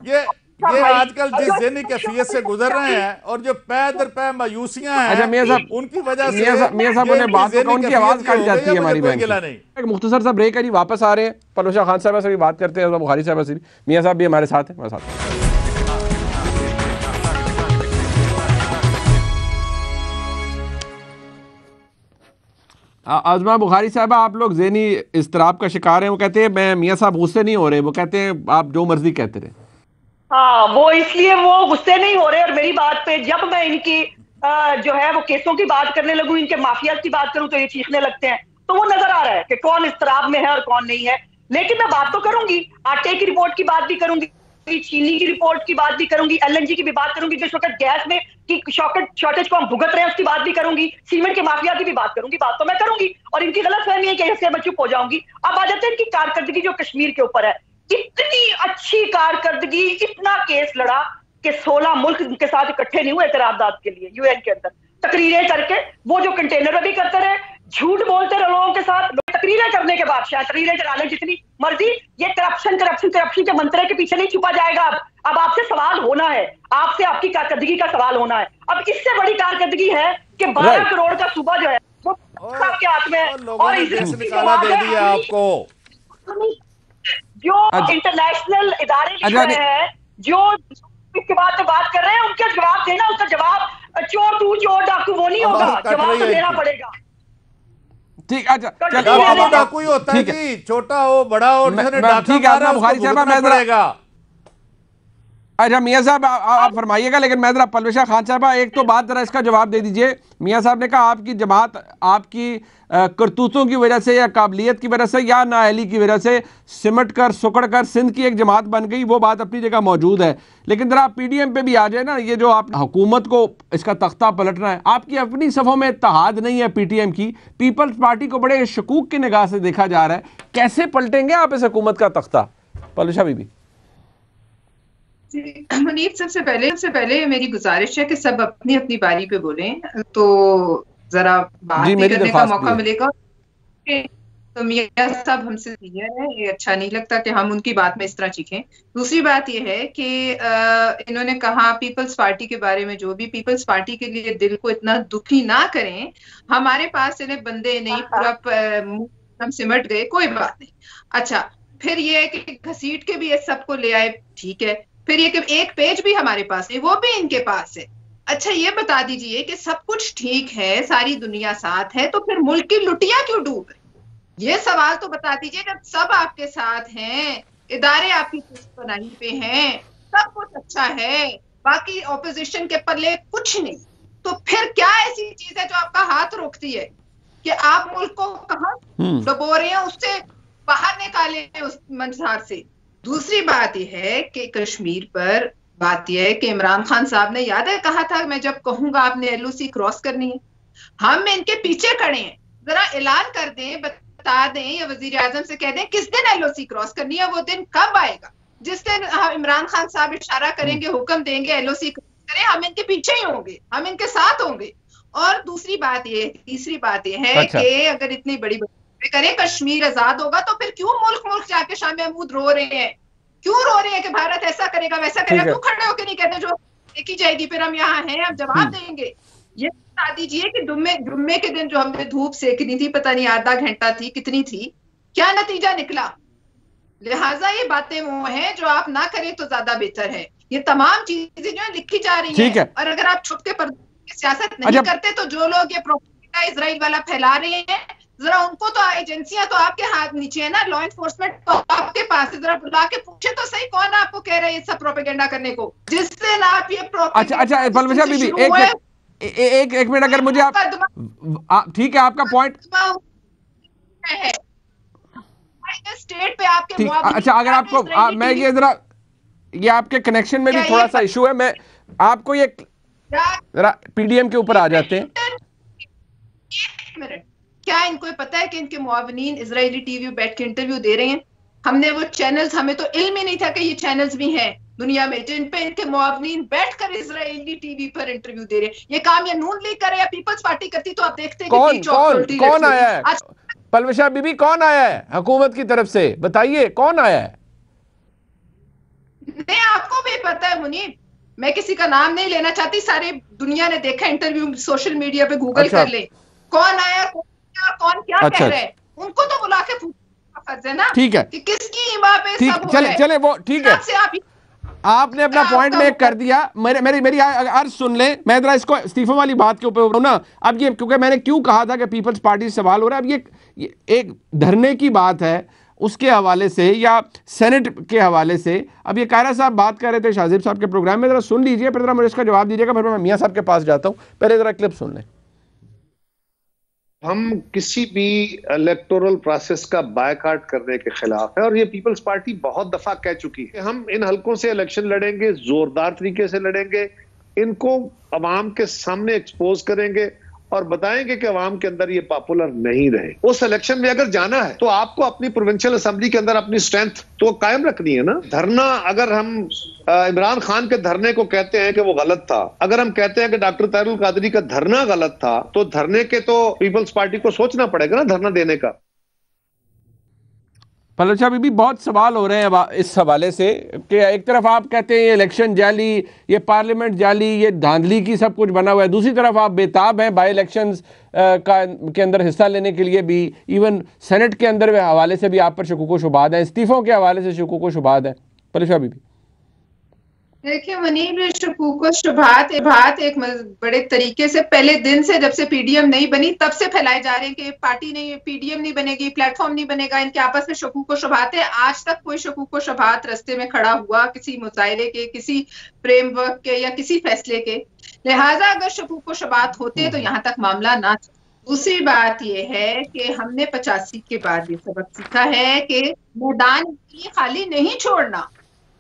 ये आजकल जिस ज़हनी कैफियत से गुजर रहे हैं और जो पै दर पै मायूसियां हैं, अच्छा मियां साहब, उनकी वजह से मियां साहब ने बात को उनकी आवाज कट जाती है हमारी बहन की। एक मुख्तसर सा ब्रेक है जी, वापस आ रहे हैं, पलवशा खान साहब से भी बात करते हैं, बुखारी साहब से भी, मियां साहब भी हमारे साथ हैं, हमारे साथ। अज़मा बुखारी साहब, आप लोग ज़हनी इज़्तिराब का शिकार हैं। वो कहते हैं मैं मियां साहब गुस्से नहीं हो रहे, वो कहते हैं आप जो मर्जी कहते रहे। हाँ, वो इसलिए वो गुस्से नहीं हो रहे, और मेरी बात पे जब मैं इनकी जो है वो केसों की बात करने लगूं, इनके माफिया की बात करूं तो ये चीखने लगते हैं। तो वो नजर आ रहा है कि कौन इज़्तिराब में है और कौन नहीं है। लेकिन मैं बात तो करूंगी, आटे की रिपोर्ट की बात भी करूंगी, चीनी की रिपोर्ट की बात भी करूंगी, LNG की भी बात करूंगी, जिस वक्त गैस में की शॉर्टेज को हम भुगत रहे हैं उसकी बात भी करूंगी, सीमेंट के माफिया की भी बात करूंगी, बात तो मैं करूंगी, और इनकी गलतफहमी है कि ऐसे मैं चुप हो जाऊंगी। अब आ जाते हैं इनकी कारकर्दगी जो कश्मीर के ऊपर है, इतनी अच्छी कारकर्दगी, इतना केस लड़ा कि 16 मुल्क उनके साथ इकट्ठे नहीं हुए करारदाद के लिए यूएन के अंदर, तकरीरें करके वो जो कंटेनर में भी करते रहे, झूठ बोलते रहे लोगों के साथ, तकरीर तकरीरें करने के बादशाह, तकरीरें चला लें जितनी मर्जी, ये करप्शन के मंत्र के पीछे नहीं छुपा जाएगा। अब आपसे सवाल होना है, आपसे आपकी कारकर्दगी का सवाल होना है। अब इससे बड़ी कारकर्दगी है कि 12 करोड़ का सूबा जो है वो आपके हाथ में है, और दे दिया आपको जो इंटरनेशनल इदारे लिख रहे हैं, जो इसके बाद जो बात कर रहे हैं, उनके जवाब देना, उसका जवाब चोर तू चोर डाकू वो नहीं होगा, जवाब तो देना पड़ेगा। ठीक, अच्छा डाकू ही होता है जी, छोटा हो बड़ा हो, ठीक है बुखारी साहब, मैं पड़ेगा। अच्छा मियां साहब आप फरमाइएगा, लेकिन मैं जरा पलविशा खान साहबा एक तो बात जरा इसका जवाब दे दीजिए। मियां साहब ने कहा आपकी जमात आपकी करतूतों की वजह से या काबिलियत की वजह से या नाअहली की वजह से सिमट कर सुकड़ कर सिंध की एक जमात बन गई, वो बात अपनी जगह मौजूद है। लेकिन जरा आप PDM पे भी आ जाए ना, ये जो आप हुकूमत को इसका तख्ता पलटना है, आपकी अपनी सफ़ों में इत्तेहाद नहीं है PTM की, पीपल्स पार्टी को बड़े शकूक की निगाह से देखा जा रहा है, कैसे पलटेंगे आप इस हुकूमत का तख्ता? पलविशा बीबी। मुनीब, सबसे पहले मेरी गुजारिश है कि सब अपनी अपनी बारी पे बोलें, तो जरा बात भी करने का मौका मिलेगा। तो मियां साहब हमसे सीनियर है, ये अच्छा नहीं लगता कि हम उनकी बात में इस तरह चीखें। दूसरी बात ये है कि इन्होंने कहा पीपल्स पार्टी के बारे में, जो भी पीपल्स पार्टी के लिए दिल को इतना दुखी ना करें, हमारे पास इन्हें बंदे नहीं, पूरा हम सिमट गए, कोई बात नहीं। अच्छा, फिर ये है कि घसीट के भी सबको ले आए, ठीक है। फिर ये कि एक पेज भी हमारे पास है, वो भी इनके पास है। अच्छा, ये बता दीजिए कि सब कुछ ठीक है, सारी दुनिया साथ है, तो फिर मुल्क की लुटिया क्यों डूब रही? ये सवाल तो बता दीजिए। जब सब आपके साथ हैं, इदारे आपकी बनाई पे हैं, सब कुछ अच्छा है, बाकी ऑपोजिशन के पल्ले कुछ नहीं, तो फिर क्या ऐसी चीज है जो आपका हाथ रोकती है कि आप मुल्क को कहां डुबो रहे हैं, उससे बाहर निकाले उस मंझार से? दूसरी बात यह है कि कश्मीर पर बात यह है कि इमरान खान साहब ने, याद है, कहा था मैं जब कहूंगा आपने LOC क्रॉस करनी है, हम इनके पीछे खड़े हैं, जरा ऐलान कर दें, बता दें, या वजीर आजम से कह दें किस दिन LOC क्रॉस करनी है, वो दिन कब आएगा जिस दिन इमरान खान साहब इशारा करेंगे, हुक्म देंगे LOC करें, हम इनके पीछे ही होंगे, हम इनके साथ होंगे। और तीसरी बात यह है कि अगर इतनी बड़ी करें, कश्मीर आजाद होगा, तो फिर क्यों मुल्क जाके शाह महमूद रो रहे हैं, क्यों रो रहे हैं कि भारत ऐसा करेगा वैसा करेगा? क्यों खड़े होकर नहीं कहते जो देखी जाएगी, फिर हम यहाँ हैं, हम जवाब देंगे? ये बता दीजिए कि जुम्मे के दिन जो हमने धूप सेकनी थी, पता नहीं आधा घंटा थी, कितनी थी, क्या नतीजा निकला? लिहाजा ये बातें वो हैं जो आप ना करें तो ज्यादा बेहतर है। ये तमाम चीजें जो है लिखी जा रही हैं, और अगर आप छुप के सियासत नहीं करते, तो जो लोग ये प्रोपेगेंडा इजराइल वाला फैला रहे हैं, जरा उनको तो, एजेंसियां तो आपके हाथ नीचे है ना, लॉ एनफोर्समेंट तो आपके पास है, जरा बुला के पूछे तो सही कौन आपको कह रहा है ये सब प्रोपेगेंडा करने को, जिससे ना आप ये अच्छा पलविशा बीबी एक मिनट, अगर मुझे आप ठीक है, आपका पॉइंट है स्टेट पे आपके। अच्छा, अगर आपको मैं ये जरा, ये आपके कनेक्शन में भी थोड़ा सा इशू है, मैं आपको ये जरा PDM के ऊपर आ जाते हैं। एक मिनट, क्या इनको पता है कि इनके मुआवनीन इजरायली टीवी पे बैठ के इंटरव्यू दे रहे हैं? हमने वो चैनल्स, हमें तो इल्म ही नहीं था कि ये चैनल्स भी हैं दुनिया में जिन पे इनके मुआवनीन बैठकर इजरायली टीवी पर इंटरव्यू दे रहे हैं। ये काम या नून लीग करे या पीपल्स पार्टी करती तो आप देखते हैं कौन आया है? पलविशा बीबी, कौन आया है हुकूमत की तरफ से? बताइए कौन आया है? नहीं, आपको भी पता है मुनीब, मैं किसी का नाम नहीं लेना चाहती, सारी दुनिया ने देखा इंटरव्यू, सोशल मीडिया पे गूगल कर ले, कौन आया और कौन क्या कह रहे हैं, उनको तो बुला के पूछना फर्ज है ना, ठीक है, कि किसकी इमाम पे सब हो रहा है। चले वो ठीक है, आपने अपना पॉइंट मेक कर दिया। मेरी अर्ज सुन ले, मैं जरा इसको इस्तीफे वाली बात के ऊपर ना, अब ये क्योंकि मैंने क्यों कहा था कि पीपल्स पार्टी से सवाल हो रहा है, अब ये एक धरने की बात है, उसके हवाले से या सेनेट के हवाले से। अब ये कायरा साहब बात कर रहे थे शाहजेब साहब के प्रोग्राम में, जरा सुन लीजिए, फिर जरा मुझे इसका जवाब दीजिएगा, फिर मैं मियां साहब के पास जाता हूँ। पहले जरा क्लिप सुन लें। हम किसी भी इलेक्टोरल प्रोसेस का बायकॉट करने के खिलाफ है, और ये पीपल्स पार्टी बहुत दफा कह चुकी है। हम इन हलकों से इलेक्शन लड़ेंगे, जोरदार तरीके से लड़ेंगे, इनको अवाम के सामने एक्सपोज करेंगे और बताएंगे कि अवाम के अंदर ये पॉपुलर नहीं रहे। उस इलेक्शन में अगर जाना है तो आपको अपनी प्रोविंशियल असेंबली के अंदर अपनी स्ट्रेंथ तो कायम रखनी है ना। धरना, अगर हम इमरान खान के धरने को कहते हैं कि वो गलत था, अगर हम कहते हैं कि डॉक्टर ताहिरुल कादरी का धरना गलत था, तो धरने के तो पीपल्स पार्टी को सोचना पड़ेगा ना धरना देने का। पलक बीबी, बहुत सवाल हो रहे हैं अब इस हवाले से कि एक तरफ आप कहते हैं ये इलेक्शन जाली, ये पार्लियामेंट जाली, ये धांधली की सब कुछ बना हुआ है, दूसरी तरफ आप बेताब हैं बाई इलेक्शंस के अंदर हिस्सा लेने के लिए भी, इवन सेनेट के अंदर हवाले से भी आप पर शकूक व शुबात है, इस्तीफ़ों के हवाले से शकूक व शुबात है। पलक बीबी, देखिए मुनीब, शकूक व शुबहात एक बड़े तरीके से पहले दिन से, जब से पीडीएम नहीं बनी तब से फैलाए जा रहे हैं कि पार्टी नहीं, पीडीएम नहीं बनेगी, प्लेटफॉर्म नहीं बनेगा, इनके आपस में शकूक व शुबहात है। आज तक कोई शकूक व शुबहात रास्ते में खड़ा हुआ किसी मुसाइले के, किसी फ्रेमवर्क के या किसी फैसले के। लिहाजा अगर शकूक व शुबहात होते तो यहाँ तक मामला ना। दूसरी बात यह है कि हमने 85 के बाद ये सबक सीखा है कि मैदान खाली नहीं छोड़ना।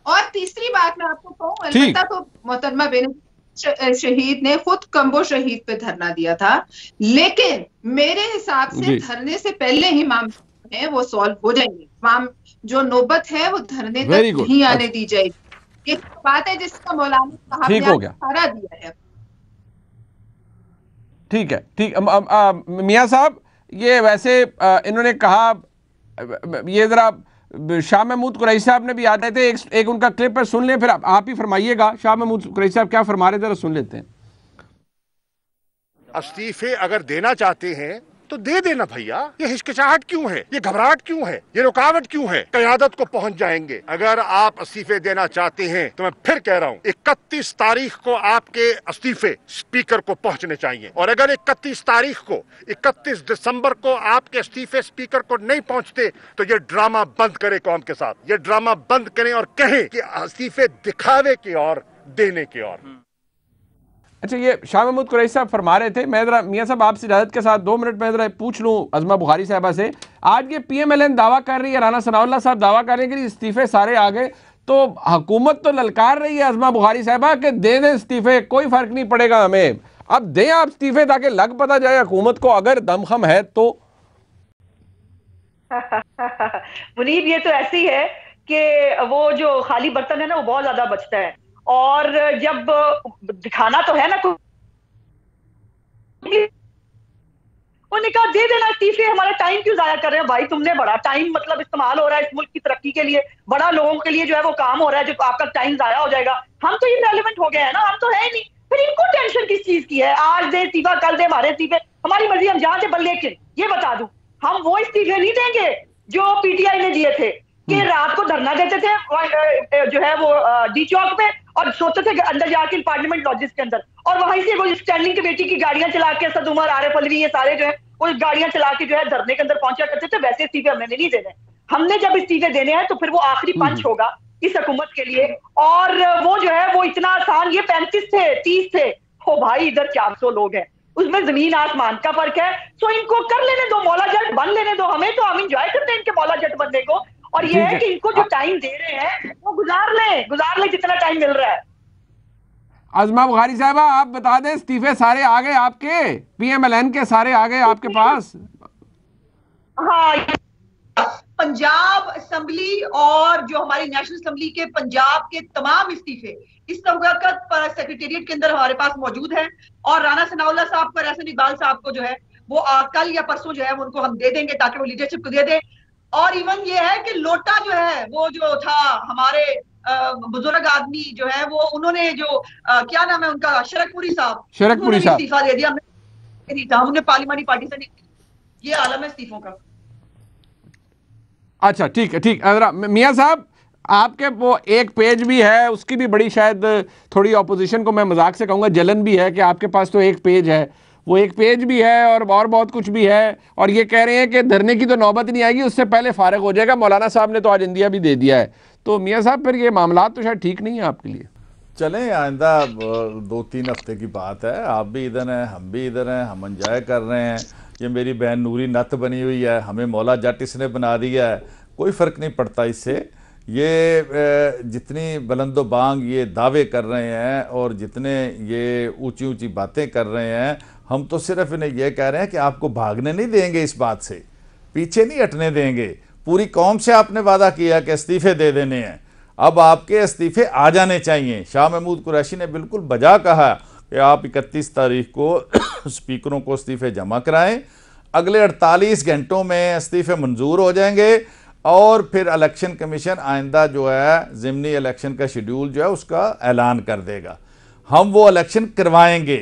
और तीसरी बात मैं आपको कहूँ, अलबत्ता तो मोहतरमा बेनज़ीर शहीद ने खुद कम्बो शहीद पे धरना दिया था, लेकिन मेरे हिसाब से धरने से पहले ही मामले हैं वो सॉल्व हो जाएंगे। जो नौबत है वो धरने तक नहीं आने दी जाएगी। एक बात है जिसका मौलाना साहब ने सहारा दिया है। ठीक है, ठीक। मियां साहब, ये वैसे इन्होंने कहा, ये जरा शाह महमूद कुरैशी साहब ने भी याद आए थे, एक उनका क्लिप पर सुन लें, फिर आप ही फरमाइएगा शाह महमूद कुरैशी साहब क्या फरमा रहे थे, जरा सुन लेते हैं। इस्तीफे अगर देना चाहते हैं तो दे देना भैया, ये हिचकिचाहट क्यों है, ये घबराहट क्यों है, ये रुकावट क्यों है? क़यादत को पहुंच जाएंगे। अगर आप इस्तीफे देना चाहते हैं तो मैं फिर कह रहा हूं, 31 तारीख को आपके इस्तीफे स्पीकर को पहुंचने चाहिए। और अगर 31 तारीख को, 31 दिसंबर को आपके इस्तीफे स्पीकर को नहीं पहुंचते तो ये ड्रामा बंद करें कौम के साथ, ये ड्रामा बंद करें और कहें कि इस्तीफे दिखावे की और देने की और। अच्छा, ये शाह महमूद कुरैशी साहब फरमा रहे थे। मैं जरा मियां साहब आपसे इजाजत के साथ 2 मिनट में जरा पूछ लूं अज़मा बुखारी साहबा से। आज ये PMLN दावा कर रही है, राना सनाउल्लाह साहब दावा कर रहे हैं कि इस्तीफे सारे आ गए, तो हुकूमत तो ललकार रही है अज़मा बुखारी साहबा कि दे दें इस्तीफे, कोई फर्क नहीं पड़ेगा हमें। अब दें आप इस्तीफे ताकि लग पता जाए हुकूमत को अगर दमखम है तो। मुनीब, ये तो ऐसी है कि वो जो खाली बर्तन है ना वो बहुत ज्यादा बचता है, और जब दिखाना तो है ना, उन्होंने कहा दे देना इस्तीफे, हमारा टाइम क्यों जाया कर रहे हो भाई, तुमने बड़ा टाइम मतलब इस्तेमाल हो रहा है इस मुल्क की तरक्की के लिए, बड़ा लोगों के लिए जो है वो काम हो रहा है, जो आपका टाइम जाया हो जाएगा, हम तो इररिलेवेंट हो गए हैं ना, हम तो है नहीं, फिर इनको टेंशन किस चीज की है? आज दे इस्तीफा, कल दे हमारे इस्तीफे, हमारी मर्जी, हम जहां से। बल लेकिन ये बता दूं, हम वो इस्तीफे नहीं देंगे जो PTI ने दिए थे कि रात को धरना देते थे जो है वो डी चौक पे, और सोचते थे कि अंदर जाके पार्लियामेंट लॉजिस के अंदर, और वहीं से वो स्टैंडिंग कमेटी की गाड़ियां चला के असद उमर, आरिफ अलवी, ये सारे जो है वो गाड़ियां चला के जो है धरने के अंदर पहुंचा करते थे। वैसे इस्तीफे हमने नहीं देने। हमने जब इस्तीफे देने हैं तो फिर वो आखिरी पंच होगा इस हुकूमत के लिए, और वो जो है वो इतना आसान, ये 35 थे, 30 थे, हो भाई इधर 400 लोग हैं, उसमें जमीन आसमान का फर्क है। तो इनको कर लेने दो, मौला जट बन लेने दो, हमें तो हम इंजॉय करते हैं इनके मौला जट बनने को। और ये है कि इनको जो टाइम दे रहे हैं वो गुजार ले जितना टाइम मिल रहा है। अज़मा बुखारी साहबा, आप बता दें इस्तीफे सारे आ गए आपके, PMLN के सारे आ गए आपके पास? हाँ, पंजाब असेंबली और जो हमारी नेशनल असेंबली के पंजाब के तमाम इस्तीफे इस वक्त पर सेक्रेटेरिएट के अंदर हमारे पास मौजूद हैं, और राना सनाउल्लाह साहब को, एहसन इकबाल साहब को जो है वो कल या परसों जो है वो उनको हम दे देंगे ताकि वो लीडरशिप को दे दें। और इवन ये है कि लोटा जो है वो जो था हमारे बुजुर्ग आदमी जो है वो, उन्होंने जो क्या नाम है उनका, शरकपुरी साहब इस्तीफा दे दिया, हमने पार्लियामानी पार्टी से नहीं। ये आलम है इस्तीफों का। अच्छा, ठीक है, ठीक। मियां साहब, आपके वो एक पेज भी है, उसकी भी बड़ी शायद थोड़ी ऑपोजिशन को मैं मजाक से कहूँगा जलन भी है कि आपके पास तो एक पेज है, वो एक पेज भी है और बहुत कुछ भी है, और ये कह रहे हैं कि धरने की तो नौबत नहीं आएगी, उससे पहले फारिग हो जाएगा। मौलाना साहब ने तो आज इंदिया भी दे दिया है। तो मियां साहब, फिर ये मामला तो शायद ठीक नहीं है आपके लिए। चलें, आइंदा 2-3 हफ्ते की बात है, आप भी इधर हैं, हम भी इधर हैं, हम एंजॉय कर रहे हैं। ये मेरी बहन नूरी नत बनी हुई है, हमें मौला जट इसने बना दिया है, कोई फ़र्क नहीं पड़ता इससे। ये जितनी बुलंदो बांग ये दावे कर रहे हैं और जितने ये ऊंची ऊंची बातें कर रहे हैं, हम तो सिर्फ इन्हें यह कह रहे हैं कि आपको भागने नहीं देंगे, इस बात से पीछे नहीं हटने देंगे। पूरी कौम से आपने वादा किया कि इस्तीफे दे देने हैं, अब आपके इस्तीफे आ जाने चाहिए। शाह महमूद कुरैशी ने बिल्कुल बजा कहा कि आप 31 तारीख को स्पीकरों को इस्तीफे जमा कराएं, अगले 48 घंटों में इस्तीफे मंजूर हो जाएंगे। और फिर इलेक्शन कमीशन आइंदा जो है ज़िमनी इलेक्शन का शेड्यूल जो है उसका ऐलान कर देगा। हम वो इलेक्शन करवाएंगे,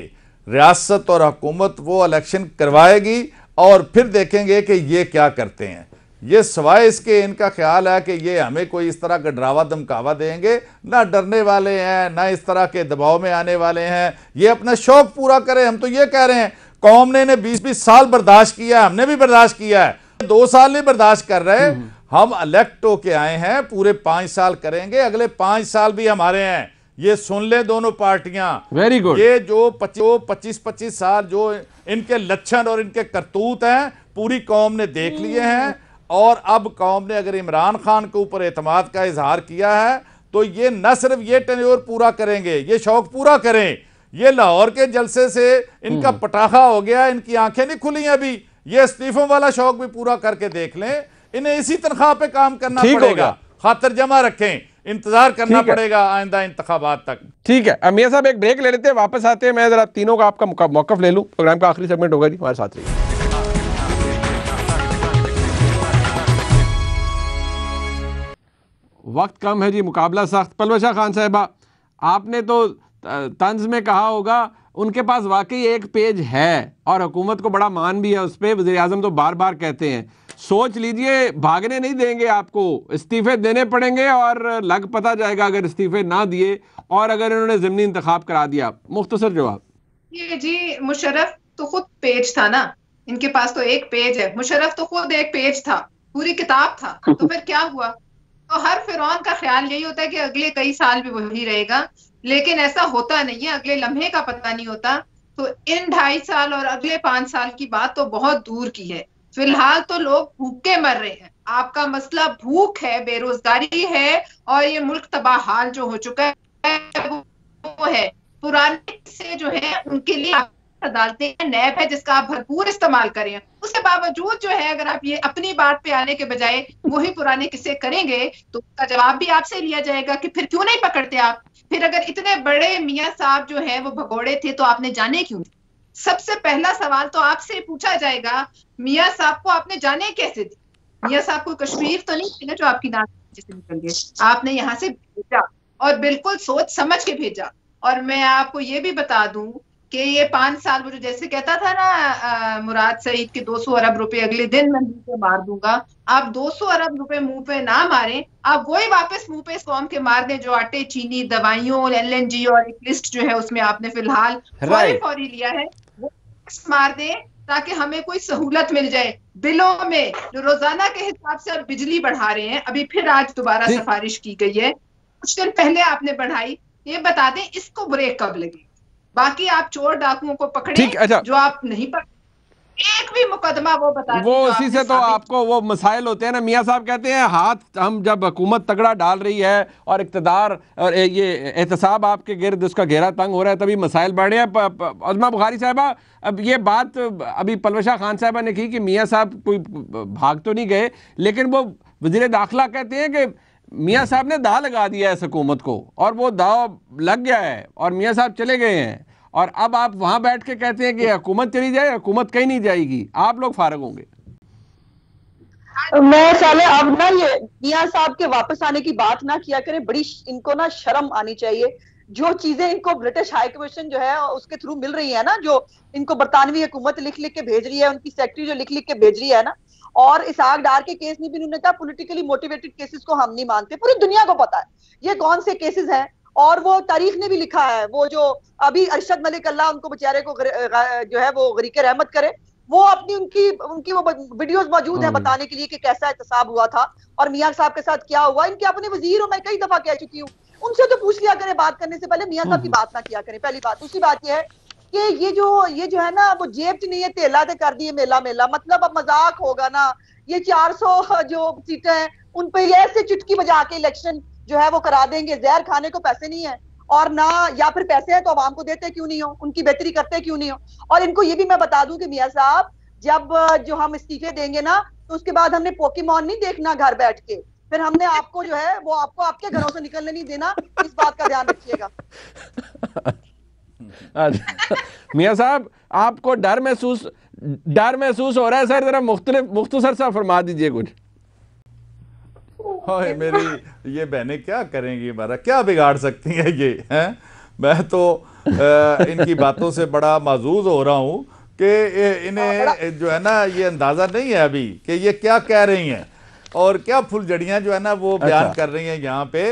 रियासत और हुकूमत वो इलेक्शन करवाएगी और फिर देखेंगे कि ये क्या करते हैं। ये सिवाय इसके इनका ख्याल है कि ये हमें कोई इस तरह का डरावा धमकावा देंगे, ना डरने वाले हैं ना इस तरह के दबाव में आने वाले हैं। ये अपना शौक पूरा करें। हम तो ये कह रहे हैं कौम ने 20-20 साल बर्दाश्त किया, हमने भी बर्दाश्त किया है, 2 साल नहीं बर्दाश्त कर रहे। हम इलेक्ट होके आए हैं, पूरे 5 साल करेंगे, अगले 5 साल भी हमारे हैं। ये सुन ले दोनों पार्टियां। Very good. ये जो 25-25 साल जो इनके लक्षण और इनके करतूत हैं पूरी कौम ने देख लिए हैं। और अब कौम ने अगर इमरान खान के ऊपर एतमाद का इजहार किया है तो ये न सिर्फ ये टेन्योर पूरा करेंगे, ये शौक पूरा करें। ये लाहौर के जलसे से इनका पटाखा हो गया, इनकी आंखें नहीं खुली अभी। ये इस्तीफों वाला शौक भी पूरा करके देख लें। इन्हें इसी तनख्वाह पे काम करना पड़ेगा, खातिर जमा रखें, इंतजार करना पड़ेगा आइंदा इंतखाबात तक। ठीक है मियां साहब, एक ब्रेक ले लेते हैं, वापस आते हैं। मैं जरा तीनों का आपका मौकफ ले लूं। प्रोग्राम का आखिरी सेगमेंट होगा जी, हमारे साथ रहिए। वक्त कम है जी, मुकाबला सख्त। पलवशा खान साहिबा, आपने तो तंज में कहा होगा उनके पास वाकई एक पेज है और हुकूमत को बड़ा मान भी है उस पर। वज़ीर आज़म तो बार बार कहते हैं, सोच लीजिए भागने नहीं देंगे आपको, इस्तीफे देने पड़ेंगे और लग पता जाएगा अगर इस्तीफे ना दिए और अगर इन्होंने ज़िमनी इंतखाब करा दिया। मुख्तसर जवाब। ये जी मुशर्रफ तो खुद पेज था ना, इनके पास तो एक पेज है। मुशर्रफ तो खुद एक पेज था, पूरी किताब था। तो फिर क्या हुआ? तो हर फिरौन का ख्याल यही होता है कि अगले कई साल भी वही रहेगा, लेकिन ऐसा होता नहीं है। अगले लम्हे का पता नहीं होता। तो इन 2.5 साल और अगले 5 साल की बात तो बहुत दूर की है। फिलहाल तो लोग भूखे मर रहे हैं। आपका मसला भूख है, बेरोजगारी है और ये मुल्क तबाह हाल जो हो चुका है वो है। पुराने से जो है उनके लिए अदालतें नैब है जिसका आप भरपूर इस्तेमाल करें। उसके बावजूद जो है अगर आप ये अपनी बात पे आने के बजाय वही पुराने किस्से करेंगे तो उसका जवाब भी आपसे लिया जाएगा कि फिर क्यों नहीं पकड़ते आप। फिर अगर इतने बड़े मियां साहब जो है वो भगोड़े थे तो आपने जाने क्यों? सबसे पहला सवाल तो आपसे पूछा जाएगा, मियां साहब को आपने जाने कैसे दी? मियां साहब को कश्मीर तो नहीं थी जो आपकी नाक से निकल गए, आपने यहाँ से भेजा और बिल्कुल सोच समझ के भेजा। और मैं आपको ये भी बता दूं कि ये 5 साल मुझे जैसे कहता था ना मुराद सईद के 200 अरब रुपए अगले दिन मैं मुंह पे मार दूंगा। आप 200 अरब रुपए मुंह पे ना मारें, आप वही वापस मुंह पे इस कौम के मार दें जो आटे, चीनी, दवाइयों, LNG और एक लिस्ट जो है उसमें आपने फिलहाल फौरी लिया है वो मार दें ताकि हमें कोई सहूलत मिल जाए। बिलों में जो रोजाना के हिसाब से आप बिजली बढ़ा रहे हैं, अभी फिर आज दोबारा सिफारिश की गई है, कुछ दिन पहले आपने बढ़ाई, ये बता दें इसको ब्रेक कब लगी। बाकी आप चोर डाकुओं को पकड़े अच्छा। जो आप नहीं पकड़े, एक भी मुकदमा वो बता वो उसी से तो आपको वो मसाइल होते हैं ना। मियां साहब कहते हैं हाथ हम जब हुकूमत तगड़ा डाल रही है और इक़्तिदार और ये एहतसाब आपके गिर्द उसका घेरा तंग हो रहा है तभी मसाइल बढ़ रहे हैं। अज़मा बुखारी साहबा, अब ये बात अभी पलवशा खान साहबा ने की कि मियां साहब कोई भाग तो नहीं गए, लेकिन वो वज़ीर दाखिला कहते हैं कि मियां साहब ने दाव लगा दिया है इस हुकूमत को और वो दाव लग गया है और मियां साहब चले गए हैं और अब आप वहां बैठ के कहते हैं कि हुकूमत चली जाए, हुकूमत कहीं नहीं जाएगी, आप लोग फारग होंगे। मैं साले अब ना ये मियां साहब के वापस आने की बात ना किया करें, बड़ी इनको ना शर्म आनी चाहिए। जो चीजें इनको ब्रिटिश हाई कमीशन जो है उसके थ्रू मिल रही है ना, जो इनको बरतानवी हुकूमत लिख लिख के भेज रही है, उनकी सेक्रेटरी जो लिख लिख के भेज रही है ना, और इसहाक डार के केस में भी उन्होंने कहा पॉलिटिकली मोटिवेटेड केसेस को हम नहीं मानते। पूरी दुनिया को पता है ये कौन से केसेस हैं और वो तारीख ने भी लिखा है। वो जो अभी अरशद मलिक अल्लाह उनको बेचारे को जो है वो गरीके रहमत करे, वो अपनी उनकी वो वीडियोस मौजूद है बताने के लिए कि कैसा एहतसाब हुआ था और मियां साहब के साथ क्या हुआ। इनके अपने वजीर, मैं कई दफा कह चुकी हूँ, उनसे तो पूछ लिया करें बात करने से पहले, मियां साहब की बात ना किया करें, पहली बात। दूसरी बात यह है कि ये जो है ना वो जेब च नहीं है तेला ते कर दिए मेला मेला, मतलब अब मजाक होगा ना। ये 400 जो सीटें हैं उन पे ऐसे चुटकी बजा के इलेक्शन जो है वो करा देंगे। जहर खाने को पैसे नहीं है और ना, या फिर पैसे हैं तो आवाम को देते क्यों नहीं हो, उनकी बेहतरी करते क्यों नहीं हो। और इनको ये भी मैं बता दूं कि मियां साहब जब जो हम इस्तीफे देंगे ना तो उसके बाद हमने पोकेमॉन नहीं देखना घर बैठ के, फिर हमने आपको जो है वो आपको आपके घरों से निकलने नहीं देना, इस बात का ध्यान रखिएगा। मियां साहब आपको डर महसूस हो रहा है सर, जरा मुख्तसर सा फरमा दीजिए कुछ। ओए मेरी ये बहनें क्या करेंगी, हमारा क्या बिगाड़ सकती हैं ये हैं। मैं तो इनकी बातों से बड़ा माजूज हो रहा हूँ कि इन्हें जो है ना ये अंदाज़ा नहीं है अभी कि ये क्या कह रही हैं और क्या फुलझड़ियाँ जो है ना वो बयान कर रही हैं यहाँ पे।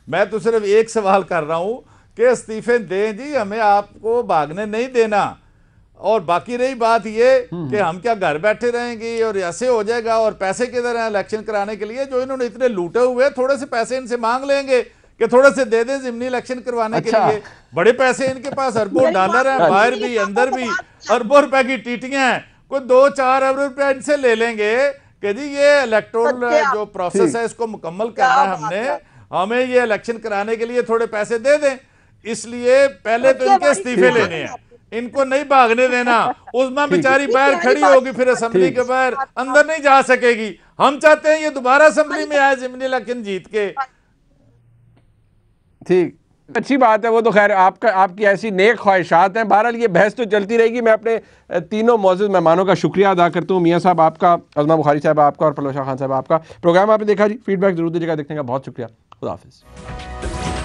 मैं तो सिर्फ एक सवाल कर रहा हूँ कि इस्तीफे दें जी, हमें आपको भागने नहीं देना। और बाकी रही बात ये कि हम क्या घर बैठे रहेंगे और ऐसे हो जाएगा, और पैसे किधर हैं इलेक्शन कराने के लिए? जो इन्होंने इतने लूटे हुए, थोड़े से पैसे इनसे मांग लेंगे कि थोड़े से दे दें जिमनी इलेक्शन करवाने के लिए। बड़े पैसे इनके पास, अरबों डॉलर हैं, बाहर भी अंदर भी अरबों रुपए की टीटियां हैं। कोई 2-4 अरब रुपया इनसे ले लेंगे कि जी ये इलेक्टोरल जो प्रोसेस है इसको मुकम्मल करना है हमने, हमें ये इलेक्शन कराने के लिए थोड़े पैसे दे दें। इसलिए पहले तो इनके इस्तीफे लेने हैं, इनको नहीं भागने देना। उसमें बेचारी बाहर खड़ी होगी, फिर असेंबली के बाहर अंदर नहीं जा सकेगी। हम चाहते हैं ये दोबारा असेंबली में आए जिमनी इलेक्शन जीत के। ठीक, अच्छी बात है वो तो। खैर आपकी ऐसी नेक ख्वाहिशात हैं। बहरहाल ये बहस तो चलती रहेगी। मैं अपने तीनों मौजूद मेहमानों का शुक्रिया अदा करता हूँ। मियाँ साहब आपका, अज़मा बुखारी साहब आपका और पलवशा खान साहब आपका। प्रोग्राम आपने देखा जी, फीडबैक जरूर दीजिएगा। देखने का बहुत शुक्रिया। खुदा हाफिज़।